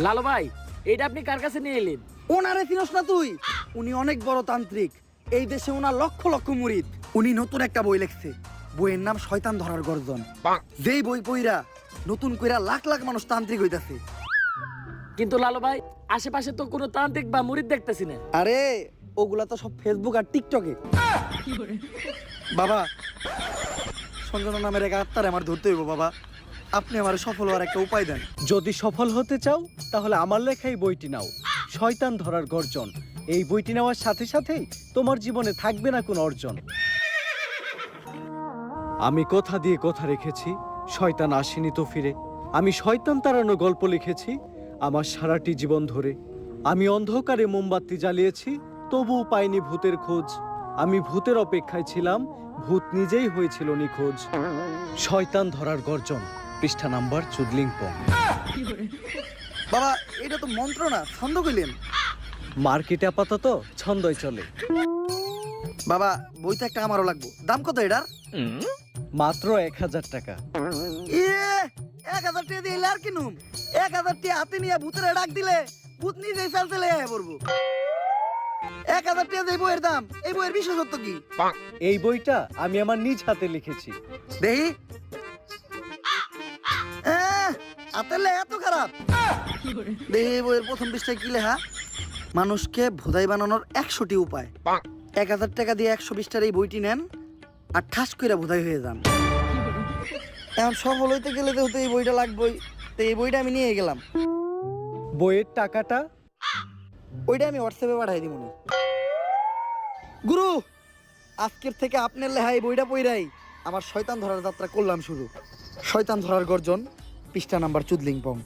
লালু ভাই, এটা আপনি কার কাছে নিয়ে এলেন? ওনারে চিনস না তুই? উনি অনেক বড় তান্ত্রিক। এই দেশে ওনার লক্ষ লক্ষ মুরিদ। উনি নতুন একটা বই লিখছে। বইয়ের নাম শয়তান ধরার গর্জন। যেই বই পইরা নতুন কইরা লাখ লাখ মানুষ তান্ত্রিক হইতাছে। কিন্তু লালু ভাই, আশেপাশে তো কোনো তান্ত্রিক বা মুরিদ দেখতেছি না। আরে ওগুলা তো সব ফেসবুক আর টিকটকে। বাবা, সঞ্জনা নামের এক আত্মারে আমার ধরতে হইব বাবা। আপনি আমার সফল হওয়ার একটা উপায় দেন। যদি সফল হতে চাও তাহলে আমার লেখা এই বইটি নাও, শয়তান ধরার গর্জন। এই বইটি নেওয়ার সাথে সাথেই তোমার জীবনে থাকবে না কোনো অর্জন। আমি কথা দিয়ে কথা রেখেছি, শয়তান আসেনি তো ফিরে। আমি শয়তান তাড়ানো গল্প লিখেছি আমার সারাটি জীবন ধরে। আমি অন্ধকারে মোমবাতি জ্বালিয়েছি, তবুও পাইনি ভূতের খোঁজ। আমি ভূতের অপেক্ষায় ছিলাম, ভূত নিজেই হয়েছিল নিখোঁজ। শয়তান ধরার গর্জন, পৃষ্ঠা নাম্বার চুদলিংপং। বাবা, এটা তো মন্ত্র না, ছন্দ কইলেন। মার্কেটে আপাতত ছন্দই চলে। বাবা, বইটা একটা আমারও লাগবো। দাম কত এটার? মাত্র 1000 টাকা। 1000 টাকা দিয়ে আর কিনুম? 1000 টাকা হাতে নিয়ে ভূতের ডাক দিলে ভূত নিজেই চালতে পড়বো। 1000 টাকা দিয়ে বইয়ের দাম, এই বইয়ের বিশেষত্ব কি? এই বইটা আমি আমার নিজ হাতে লিখেছি। দেখি। হাতের লেখা এত খারাপ? দেখি বইয়ের প্রথম পৃষ্ঠায় কি লেখা? মানুষকে ভোদাই বানানোর 100টি উপায়। 1000 টাকা দিয়ে 120 টাকার এই বইটি নেন আর ঠাস কইরা ভোদাই হয়ে যান। এখন সফল হইতে গেলে তো এই বইটা লাগবেই। তো এই বইটা আমি নিয়ে গেলাম। বইয়ের টাকাটা? ওইটা আমি হোয়াটসঅ্যাপে পাঠাই দিব। গুরু, আজকের থেকে আপনার লেখা এই বইটা পইরাই আমার শয়তান ধরার যাত্রা করলাম শুরু। শয়তান ধরার গর্জন, পৃষ্ঠা নাম্বার চুদলিংপং।